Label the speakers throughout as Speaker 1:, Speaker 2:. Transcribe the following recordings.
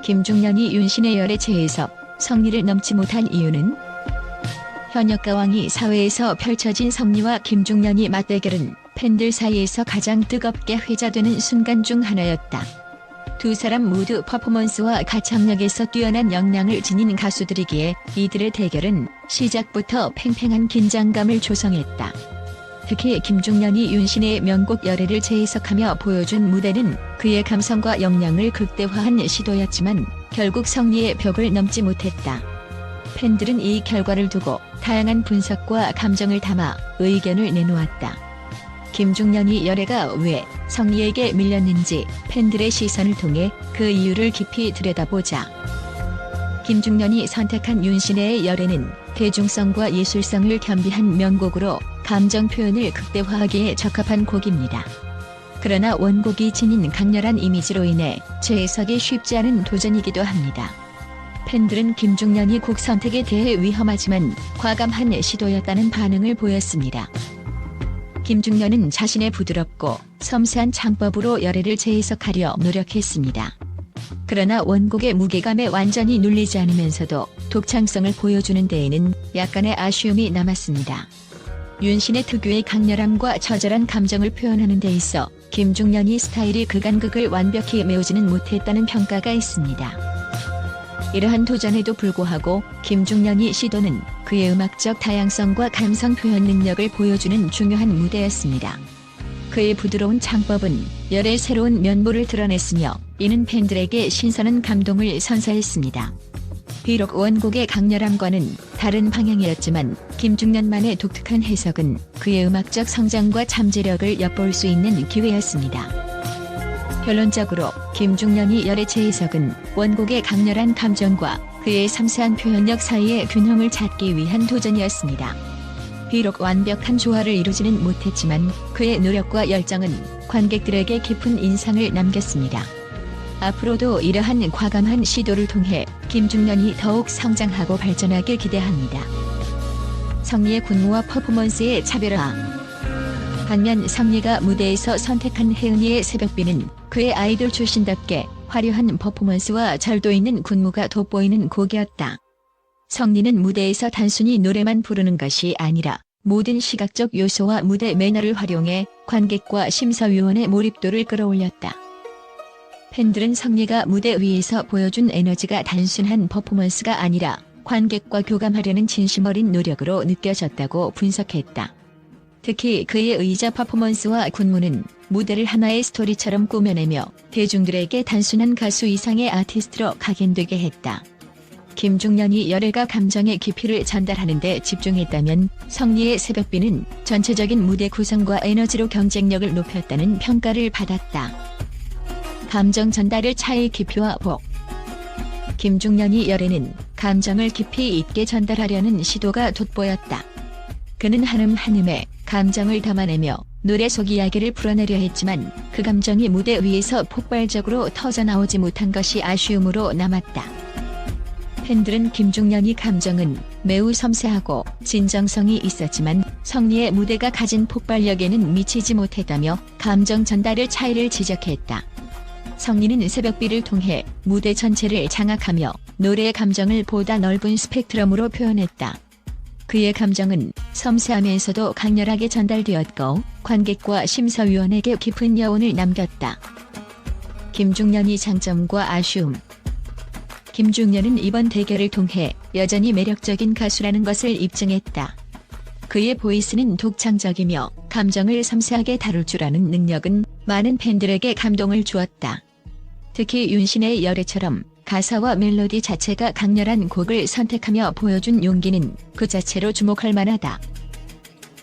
Speaker 1: 김중년이 윤신의 열에 체해서 성리를 넘지 못한 이유는? 현역가왕이 사회에서 펼쳐진 성리와 김중년이 맞대결은 팬들 사이에서 가장 뜨겁게 회자되는 순간 중 하나였다. 두 사람 모두 퍼포먼스와 가창력에서 뛰어난 역량을 지닌 가수들이기에 이들의 대결은 시작부터 팽팽한 긴장감을 조성했다. 특히 김중년이 윤신의 명곡 열애를 재해석하며 보여준 무대는 그의 감성과 역량을 극대화한 시도였지만 결국 성리의 벽을 넘지 못했다. 팬들은 이 결과를 두고 다양한 분석과 감정을 담아 의견을 내놓았다. 김중년이 열애가 왜 성리에게 밀렸는지 팬들의 시선을 통해 그 이유를 깊이 들여다보자. 김중년이 선택한 윤신의 열애는 대중성과 예술성을 겸비한 명곡으로 감정 표현을 극대화하기에 적합한 곡입니다. 그러나 원곡이 지닌 강렬한 이미지로 인해 재해석이 쉽지 않은 도전이기도 합니다. 팬들은 김중년이 곡 선택에 대해 위험하지만 과감한 시도였다는 반응을 보였습니다. 김중년은 자신의 부드럽고 섬세한 창법으로 열애를 재해석하려 노력했습니다. 그러나 원곡의 무게감에 완전히 눌리지 않으면서도 독창성을 보여주는 데에는 약간의 아쉬움이 남았습니다. 윤신의 특유의 강렬함과 처절한 감정을 표현하는 데 있어 김중년이 스타일이 극안극을 완벽히 메우지는 못했다는 평가가 있습니다. 이러한 도전에도 불구하고 김중년이 시도는 그의 음악적 다양성과 감성 표현 능력을 보여주는 중요한 무대였습니다. 그의 부드러운 창법은 열의 새로운 면모를 드러냈으며 이는 팬들에게 신선한 감동을 선사했습니다. 비록 원곡의 강렬함과는 다른 방향이었지만 김중년만의 독특한 해석은 그의 음악적 성장과 잠재력을 엿볼 수 있는 기회였습니다. 결론적으로 김중년이 열의 재해석은 원곡의 강렬한 감정과 그의 섬세한 표현력 사이의 균형을 찾기 위한 도전이었습니다. 비록 완벽한 조화를 이루지는 못했지만 그의 노력과 열정은 관객들에게 깊은 인상을 남겼습니다. 앞으로도 이러한 과감한 시도를 통해 김중년이 더욱 성장하고 발전하길 기대합니다. 성리의 군무와 퍼포먼스의 차별화. 반면 성리가 무대에서 선택한 혜은이의 새벽비는 그의 아이돌 출신답게 화려한 퍼포먼스와 절도 있는 군무가 돋보이는 곡이었다. 성리는 무대에서 단순히 노래만 부르는 것이 아니라 모든 시각적 요소와 무대 매너를 활용해 관객과 심사위원의 몰입도를 끌어올렸다. 팬들은 성리가 무대 위에서 보여준 에너지가 단순한 퍼포먼스가 아니라 관객과 교감하려는 진심 어린 노력으로 느껴졌다고 분석했다. 특히 그의 의자 퍼포먼스와 군무는 무대를 하나의 스토리처럼 꾸며내며 대중들에게 단순한 가수 이상의 아티스트로 각인되게 했다. 김중년이 열애가 감정의 깊이를 전달하는 데 집중했다면 성리의 새벽비는 전체적인 무대 구성과 에너지로 경쟁력을 높였다는 평가를 받았다. 감정 전달의 차이 깊이와 복. 김중년이 열애는 감정을 깊이 있게 전달하려는 시도가 돋보였다. 그는 한음 한음에 감정을 담아내며 노래 속 이야기를 풀어내려 했지만 그 감정이 무대 위에서 폭발적으로 터져나오지 못한 것이 아쉬움으로 남았다. 팬들은 김중년이 감정은 매우 섬세하고 진정성이 있었지만 성리의 무대가 가진 폭발력에는 미치지 못했다며 감정 전달의 차이를 지적했다. 성리는 새벽비를 통해 무대 전체를 장악하며 노래의 감정을 보다 넓은 스펙트럼으로 표현했다. 그의 감정은 섬세하면서도 강렬하게 전달되었고 관객과 심사위원에게 깊은 여운을 남겼다. 김중년이 장점과 아쉬움. 김중년은 이번 대결을 통해 여전히 매력적인 가수라는 것을 입증했다. 그의 보이스는 독창적이며 감정을 섬세하게 다룰 줄 아는 능력은 많은 팬들에게 감동을 주었다. 특히 윤신의 열애처럼 가사와 멜로디 자체가 강렬한 곡을 선택하며 보여준 용기는 그 자체로 주목할 만하다.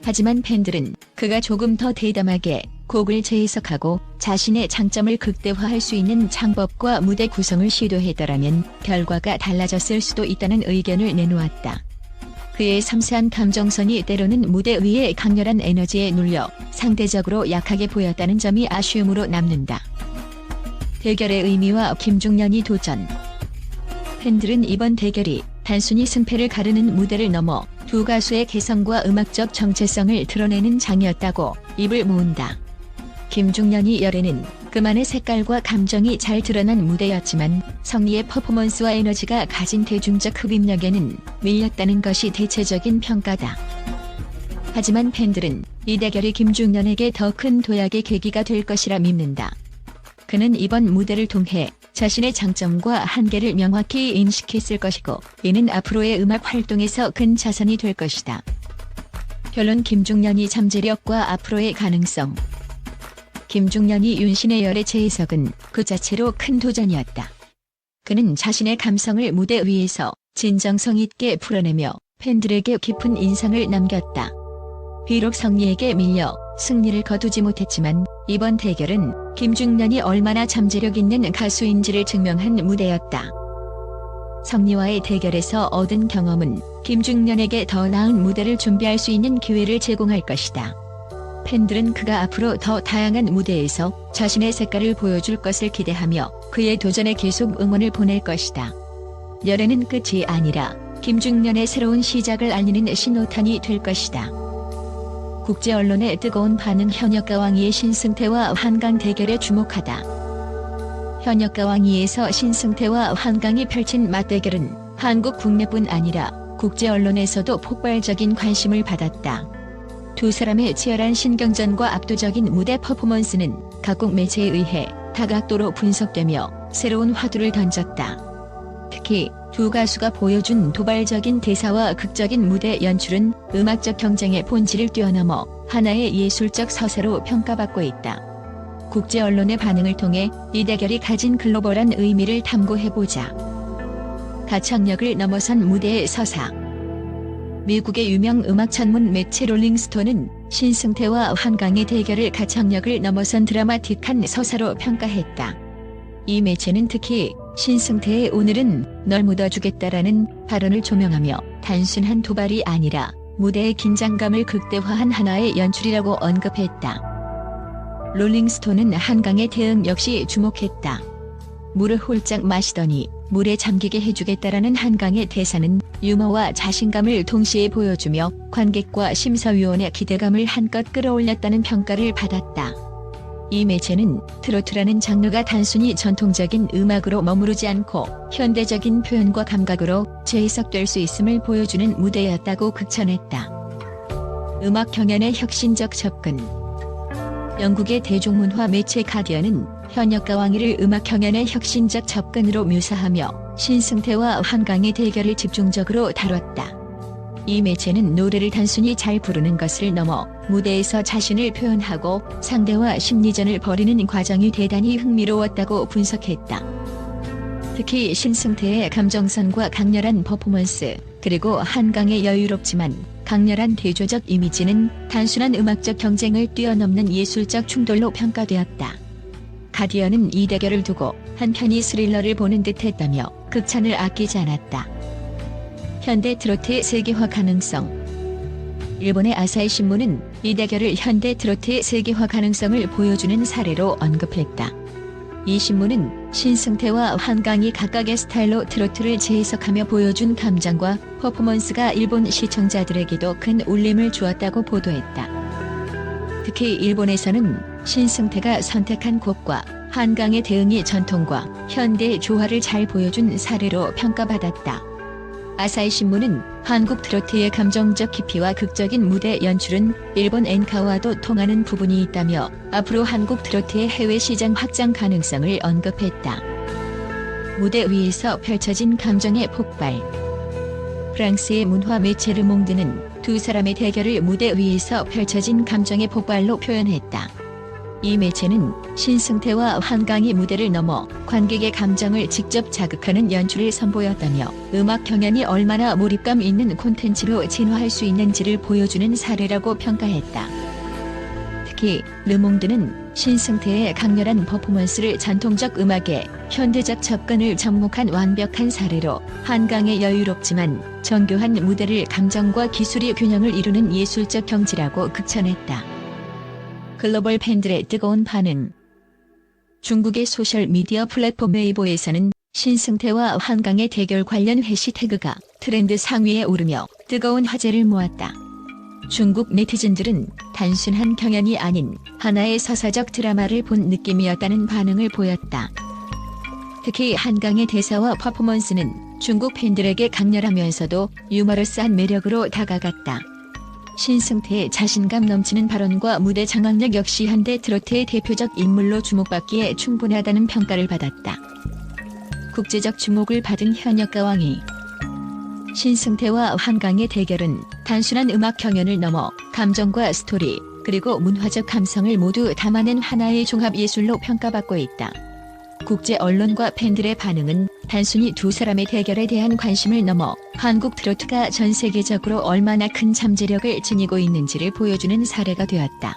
Speaker 1: 하지만 팬들은 그가 조금 더 대담하게 곡을 재해석하고 자신의 장점을 극대화할 수 있는 창법과 무대 구성을 시도했더라면 결과가 달라졌을 수도 있다는 의견을 내놓았다. 그의 섬세한 감정선이 때로는 무대 위의 강렬한 에너지에 눌려 상대적으로 약하게 보였다는 점이 아쉬움으로 남는다. 대결의 의미와 김중년이 도전. 팬들은 이번 대결이 단순히 승패를 가르는 무대를 넘어 두 가수의 개성과 음악적 정체성을 드러내는 장이었다고 입을 모은다. 김중년이 열애는 그만의 색깔과 감정이 잘 드러난 무대였지만 성리의 퍼포먼스와 에너지가 가진 대중적 흡입력에는 밀렸다는 것이 대체적인 평가다. 하지만 팬들은 이 대결이 김중년에게 더 큰 도약의 계기가 될 것이라 믿는다. 그는 이번 무대를 통해 자신의 장점과 한계를 명확히 인식했을 것이고 이는 앞으로의 음악 활동에서 큰 자산이 될 것이다. 결론 김중년이 잠재력과 앞으로의 가능성. 김중년이 윤신의 열의 재해석은 그 자체로 큰 도전이었다. 그는 자신의 감성을 무대 위에서 진정성 있게 풀어내며 팬들에게 깊은 인상을 남겼다. 비록 성리에게 밀려 승리를 거두지 못했지만 이번 대결은 김중년이 얼마나 잠재력 있는 가수인지를 증명한 무대였다. 성리와의 대결에서 얻은 경험은 김중년에게 더 나은 무대를 준비할 수 있는 기회를 제공할 것이다. 팬들은 그가 앞으로 더 다양한 무대에서 자신의 색깔을 보여줄 것을 기대하며 그의 도전에 계속 응원을 보낼 것이다. 열애는 끝이 아니라 김중년의 새로운 시작을 알리는 신호탄이 될 것이다. 국제 언론의 뜨거운 반응. 현역과 왕이의 신승태와 한강 대결에 주목하다. 현역과 왕이에서 신승태와 한강이 펼친 맞대결은 한국 국내뿐 아니라 국제 언론에서도 폭발적인 관심을 받았다. 두 사람의 치열한 신경전과 압도적인 무대 퍼포먼스는 각국 매체에 의해 다각도로 분석되며 새로운 화두를 던졌다. 특히 두 가수가 보여준 도발적인 대사와 극적인 무대 연출은 음악적 경쟁의 본질을 뛰어넘어 하나의 예술적 서사로 평가받고 있다. 국제 언론의 반응을 통해 이 대결이 가진 글로벌한 의미를 탐구해보자. 가창력을 넘어선 무대의 서사. 미국의 유명 음악 전문 매체 롤링스톤은 신승태와 한강의 대결을 가창력을 넘어선 드라마틱한 서사로 평가했다. 이 매체는 특히 신승태의 오늘은 널 묻어주겠다라는 발언을 조명하며 단순한 도발이 아니라 무대의 긴장감을 극대화한 하나의 연출이라고 언급했다. 롤링스톤은 한강의 대응 역시 주목했다. 물을 홀짝 마시더니 물에 잠기게 해주겠다라는 한강의 대사는 유머와 자신감을 동시에 보여주며 관객과 심사위원의 기대감을 한껏 끌어올렸다는 평가를 받았다. 이 매체는 트로트라는 장르가 단순히 전통적인 음악으로 머무르지 않고 현대적인 표현과 감각으로 재해석될 수 있음을 보여주는 무대였다고 극찬했다. 음악 경연의 혁신적 접근. 영국의 대중문화 매체 가디언은 현역과 왕이를 음악 경연의 혁신적 접근으로 묘사하며 신승태와 한강의 대결을 집중적으로 다뤘다. 이 매체는 노래를 단순히 잘 부르는 것을 넘어 무대에서 자신을 표현하고 상대와 심리전을 벌이는 과정이 대단히 흥미로웠다고 분석했다. 특히 신승태의 감정선과 강렬한 퍼포먼스, 그리고 한강의 여유롭지만 강렬한 대조적 이미지는 단순한 음악적 경쟁을 뛰어넘는 예술적 충돌로 평가되었다. 가디언은 이 대결을 두고 한편이 스릴러를 보는 듯했다며 극찬을 아끼지 않았다. 현대 트로트의 세계화 가능성. 일본의 아사히 신문은 이 대결을 현대 트로트의 세계화 가능성을 보여주는 사례로 언급했다. 이 신문은 신승태와 한강이 각각의 스타일로 트로트를 재해석하며 보여준 감정과 퍼포먼스가 일본 시청자들에게도 큰 울림을 주었다고 보도했다. 특히 일본에서는 신승태가 선택한 곡과 한강의 대응이 전통과 현대의 조화를 잘 보여준 사례로 평가받았다. 아사히 신문은 한국 트로트의 감정적 깊이와 극적인 무대 연출은 일본 엔카와도 통하는 부분이 있다며 앞으로 한국 트로트의 해외 시장 확장 가능성을 언급했다. 무대 위에서 펼쳐진 감정의 폭발. 프랑스의 문화 매체 르몽드는 두 사람의 대결을 무대 위에서 펼쳐진 감정의 폭발로 표현했다. 이 매체는 신승태와 한강이 무대를 넘어 관객의 감정을 직접 자극하는 연출을 선보였다며 음악 경연이 얼마나 몰입감 있는 콘텐츠로 진화할 수 있는지를 보여주는 사례라고 평가했다. 특히 르몽드는 신승태의 강렬한 퍼포먼스를 전통적 음악의 현대적 접근을 접목한 완벽한 사례로 한강의 여유롭지만 정교한 무대를 감정과 기술이 균형을 이루는 예술적 경지라고 극찬했다. 글로벌 팬들의 뜨거운 반응. 중국의 소셜미디어 플랫폼 웨이보에서는 신승태와 한강의 대결 관련 해시태그가 트렌드 상위에 오르며 뜨거운 화제를 모았다. 중국 네티즌들은 단순한 경연이 아닌 하나의 서사적 드라마를 본 느낌이었다는 반응을 보였다. 특히 한강의 대사와 퍼포먼스는 중국 팬들에게 강렬하면서도 유머러스한 매력으로 다가갔다. 신승태의 자신감 넘치는 발언과 무대 장악력 역시 현대 트로트의 대표적 인물로 주목받기에 충분하다는 평가를 받았다. 국제적 주목을 받은 현역가왕이 신승태와 한강의 대결은 단순한 음악 경연을 넘어 감정과 스토리, 그리고 문화적 감성을 모두 담아낸 하나의 종합 예술로 평가받고 있다. 국제 언론과 팬들의 반응은 단순히 두 사람의 대결에 대한 관심을 넘어 한국 트로트가 전 세계적으로 얼마나 큰 잠재력을 지니고 있는지를 보여주는 사례가 되었다.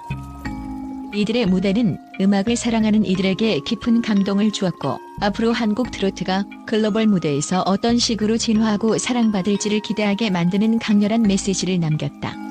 Speaker 1: 이들의 무대는 음악을 사랑하는 이들에게 깊은 감동을 주었고, 앞으로 한국 트로트가 글로벌 무대에서 어떤 식으로 진화하고 사랑받을지를 기대하게 만드는 강렬한 메시지를 남겼다.